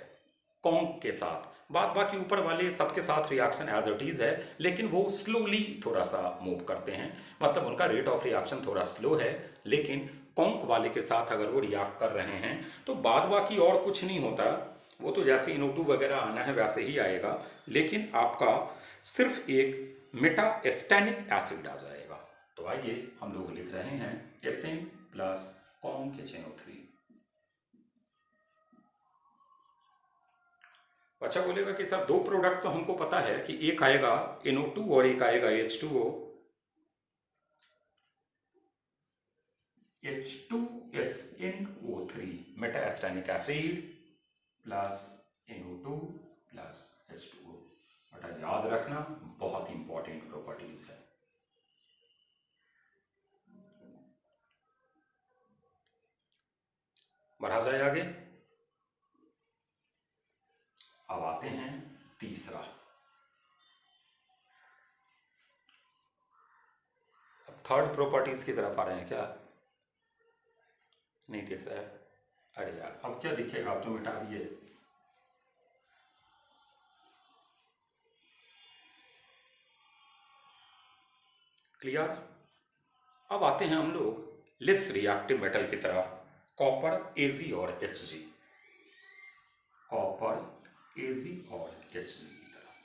कौन के साथ। बाकी ऊपर वाले सबके साथ रिएक्शन एज इट इज है, लेकिन वो स्लोली थोड़ा सा मूव करते हैं, मतलब उनका रेट ऑफ रिएक्शन थोड़ा स्लो है। लेकिन कॉन्क वाले के साथ अगर वो रिएक्ट कर रहे हैं तो बाकी और कुछ नहीं होता, वो तो जैसे NO2 वगैरह आना है वैसे ही आएगा, लेकिन आपका सिर्फ एक मेटा एस्टेनिक एसिड आ जाएगा। तो आइए हम लोग लिख रहे हैं Sn प्लस कॉन्क HNO3। अच्छा बोलेगा कि सर दो प्रोडक्ट तो हमको पता है कि एक आएगा NO2 और एक आएगा H2O। H2SNO3 metastannic acid plus NO2 plus H2O। बेटा याद रखना बहुत इंपॉर्टेंट प्रॉपर्टीज है। बढ़ा जाए आगे। अब आते हैं तीसरा। अब थर्ड प्रॉपर्टीज की तरफ आ रहे हैं क्या? नहीं दिख रहा है? अरे यार अब क्या दिखेगा, अब तो मिटा दिए। क्लियर? अब आते हैं हम लोग लेस रिएक्टिव मेटल की तरफ, कॉपर Ag और Hg। कॉपर Ag और Hg की तरफ,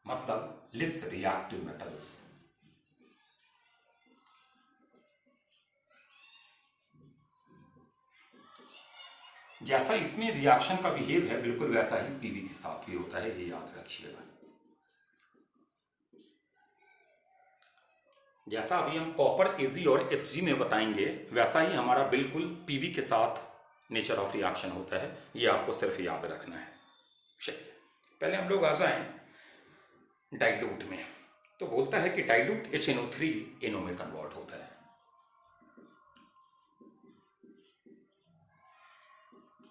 मतलब लेस रिएक्टिव मेटल्स। जैसा इसमें रिएक्शन का बिहेव है बिल्कुल वैसा ही पीवी के साथ भी होता है, ये याद रखिएगा। जैसा अभी हम कॉपर Ag और Hg में बताएंगे वैसा ही हमारा बिल्कुल पीवी के साथ नेचर ऑफ रिएक्शन होता है, ये आपको सिर्फ याद रखना है। चलिए पहले हम लोग आ जाएं डाइल्यूट में। तो बोलता है कि डाइल्यूट HNO3 NO में कन्वर्ट होता है।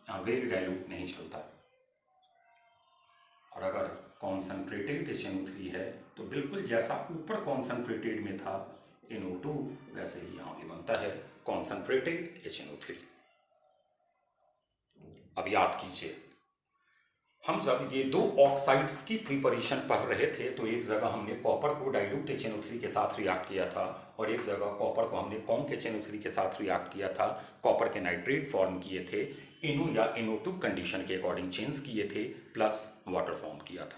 यहाँ वेरी डाइल्यूट नहीं चलता, और अगर कॉन्सनट्रेटेड HNO3 है तो बिल्कुल जैसा ऊपर कॉन्सनट्रेटेड में था NO2 वैसे ही यहाँ भी बनता है कॉन्सनट्रेटेड HNO3। अब याद कीजिए, हम जब ये दो ऑक्साइड्स की प्रिपरेशन पढ़ रहे थे तो एक जगह हमने कॉपर को डाइल्यूट HNO3 के साथ रिएक्ट किया था, और एक जगह कॉपर को हमने कॉन्क HNO3 के साथ रिएक्ट किया था। कॉपर के नाइट्रेट फॉर्म किए थे, NO या NO2 कंडीशन के अकॉर्डिंग चेंज किए थे, प्लस वाटर फॉर्म किया था।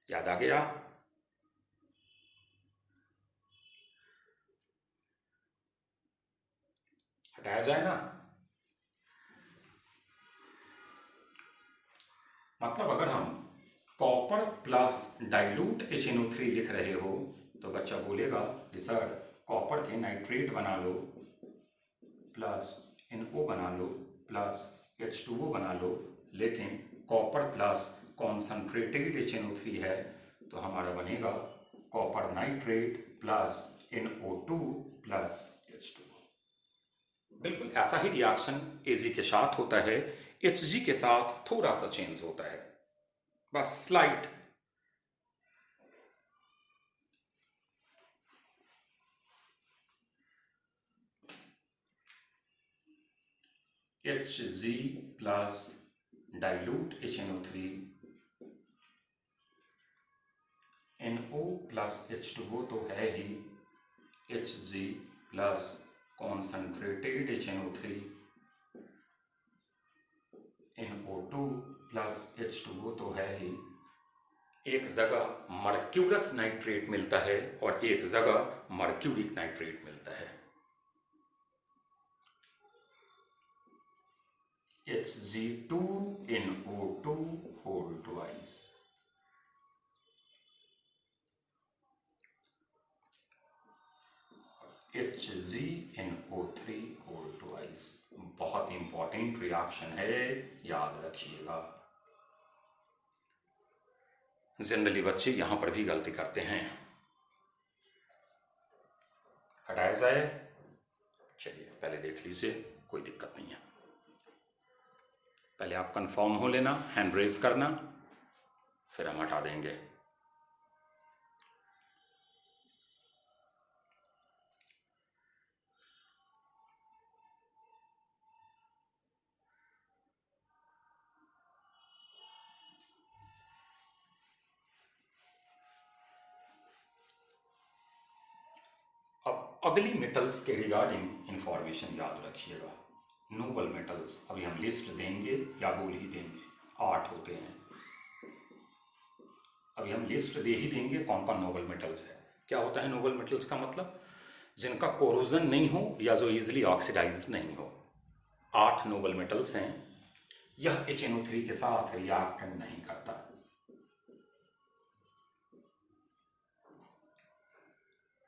याद आ गया? हटाया जाए ना? मतलब अगर हम कॉपर प्लस डाइल्यूट HNO3 लिख रहे हो तो बच्चा बोलेगा कि सर कॉपर के नाइट्रेट बना लो प्लस NO बना लो प्लस H2O बना लो, लेकिन कॉपर प्लस कॉन्सनट्रेटेड HNO3 है तो हमारा बनेगा copper nitrate plus NO2 plus H2O। बिल्कुल ऐसा ही रिएक्शन Ag के साथ होता है, Hg के साथ थोड़ा सा चेंज होता है, बस slight. Hg plus dilute HNO3 NO plus H2O तो है ही, Hg plus concentrated HNO3 NO2 plus H2O तो है ही। एक जगह मर्क्यूरस नाइट्रेट मिलता है और एक जगह मर्क्यूरिक नाइट्रेट मिलता है। Hg2NO2 whole twice। HgNO3 whole twice। बहुत इंपॉर्टेंट रिएक्शन है, याद रखिएगा। जनरली बच्चे यहां पर भी गलती करते हैं, हटाया जाए। चलिए पहले देख लीजिए, कोई दिक्कत नहीं है। पहले आप कंफर्म हो लेना, हैंड रेज करना, फिर हम हटा देंगे। अब अगली मेटल्स के रिगार्डिंग इंफॉर्मेशन याद रखिएगा। नोबल मेटल्स अभी हम लिस्ट देंगे या बोल ही देंगे, 8 होते हैं। अभी हम लिस्ट दे ही देंगे कौन कौन नोबल मेटल्स है। क्या होता है नोबल मेटल्स का मतलब? जिनका कोरोजन नहीं हो या जो इजिली ऑक्सीडाइज नहीं हो। 8 नोबल मेटल्स हैं। यह HNO3 के साथ रिएक्ट नहीं करता।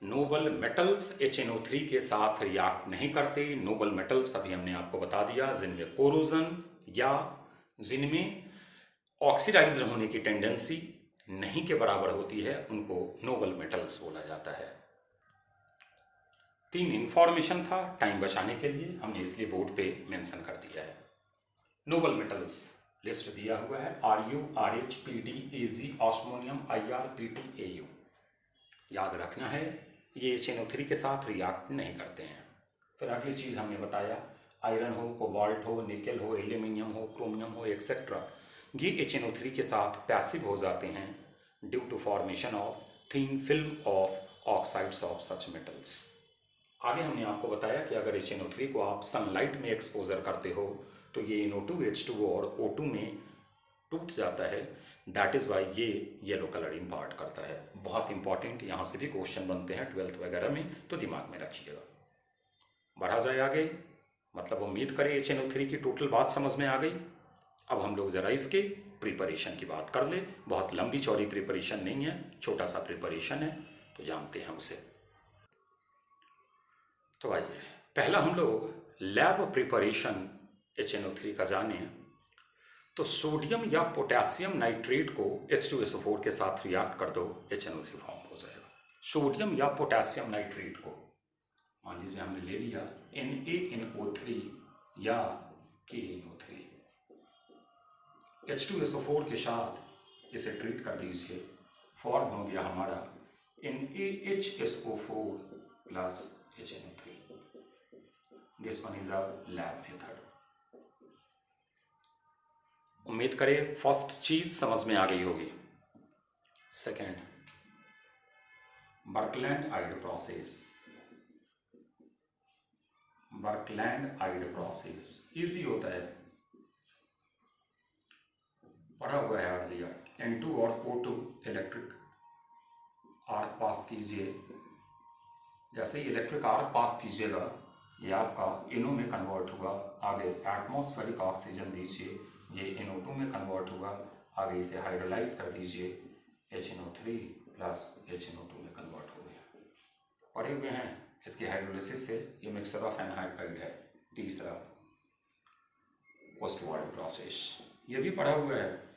नोबल मेटल्स HNO3 के साथ रिएक्ट नहीं करते। नोबल मेटल्स अभी हमने आपको बता दिया जिनमें कोरोजन या जिनमें ऑक्सीडाइज होने की टेंडेंसी नहीं के बराबर होती है, उनको नोबल मेटल्स बोला जाता है। 3 इंफॉर्मेशन था, टाइम बचाने के लिए हमने इसलिए बोर्ड पे मेंशन कर दिया है। नोबल मेटल्स लिस्ट दिया हुआ है, Ru, RH, Pd, Ag, ऑस्मोनियम, Ir, Pt, Au। याद रखना है ये HNO3 के साथ रिएक्ट नहीं करते हैं। फिर अगली चीज़ हमने बताया, आयरन हो, कोबाल्ट हो, निकल हो, एल्यूमिनियम हो, क्रोमियम हो, एक्सेट्रा, ये HNO3 के साथ पैसिव हो जाते हैं due to formation of thin film of oxides of such metals. आगे हमने आपको बताया कि अगर HNO3 को आप सनलाइट में एक्सपोजर करते हो तो ये NO2, H2O और O2 में टूट जाता है। दैट इज़ वाई ये येलो कलर इम्पार्ट करता है। बहुत इंपॉर्टेंट, यहाँ से भी क्वेश्चन बनते हैं 12th वगैरह में, तो दिमाग में रखिएगा। बढ़ा जाए आगे, मतलब उम्मीद करें HNO3 की टोटल बात समझ में आ गई। अब हम लोग ज़रा इसके प्रिपरेशन की बात कर ले। बहुत लंबी चौड़ी प्रिपरेशन नहीं है, छोटा सा प्रिपरेशन है, तो जानते हैं उसे। तो आइए पहला हम लोग लैब प्रिपरेशन HNO3 का जाने। तो सोडियम या पोटेशियम नाइट्रेट को H2SO4 के साथ रिएक्ट कर दो, HNO3 फॉर्म हो जाएगा। सोडियम या पोटेशियम नाइट्रेट को मान लीजिए हमने ले लिया NaNO3 या KNO3, H2SO4 के साथ इसे ट्रीट कर दीजिए, फॉर्म हो गया हमारा NaHSO4 plus HNO3। This one is a lab method. उम्मीद करें फर्स्ट चीज समझ में आ गई होगी। सेकेंड, बर्कलैंड आइड प्रोसेस। बर्कलैंड आइड प्रोसेस इजी होता है, पढ़ा हुआ है अर्लियर। N2 और O2 इलेक्ट्रिक आर्क पास कीजिए। जैसे ही इलेक्ट्रिक आर्क पास कीजिएगा ये आपका NO में कन्वर्ट होगा। आगे एटमॉस्फेरिक ऑक्सीजन दीजिए, ये NO2 में कन्वर्ट होगा। आगे इसे हाइड्रोलाइज कर दीजिए, HNO3 प्लस HNO2 में कन्वर्ट हो गया। पढ़े हुए हैं इसके हाइड्रोलिसिस से, ये मिक्सर ऑफ एनहाइड्राइड है। तीसरा पोस्ट वाटर प्रोसेस, ये भी पढ़ा हुआ है।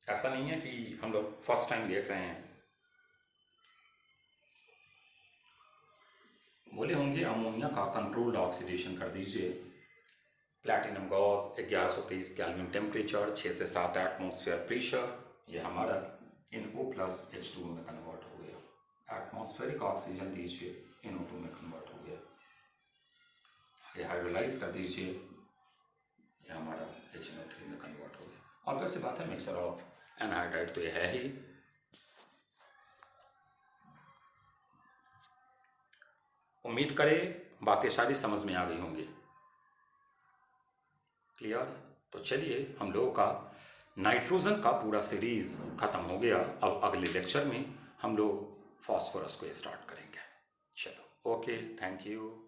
ऐसा नहीं है कि हम लोग फर्स्ट टाइम देख रहे हैं। बोले होंगे अमोनिया का कंट्रोल्ड ऑक्सीडेशन कर दीजिए। प्लैटिनम गॉज 1123 केल्विन टेम्परेचर, 6 से 7 एटमॉस्फेयर प्रेशर, ये हमारा NO+H2 में कन्वर्ट हो गया। एटमॉस्फेरिक ऑक्सीजन दीजिए, NO2 में कन्वर्ट हो गया। ये हाइड्रोलाइज कर दीजिए, ये हमारा HNO3 में कन्वर्ट हो गया। और वैसे बात है मिक्सर ऑफ एनहाइड्राइड तो ये है ही। उम्मीद करें बातें सारी समझ में आ गई होंगी। क्लियर? तो चलिए हम लोगों का नाइट्रोजन का पूरा सीरीज खत्म हो गया। अब अगले लेक्चर में हम लोग फास्फोरस को स्टार्ट करेंगे। चलो, ओके, थैंक यू।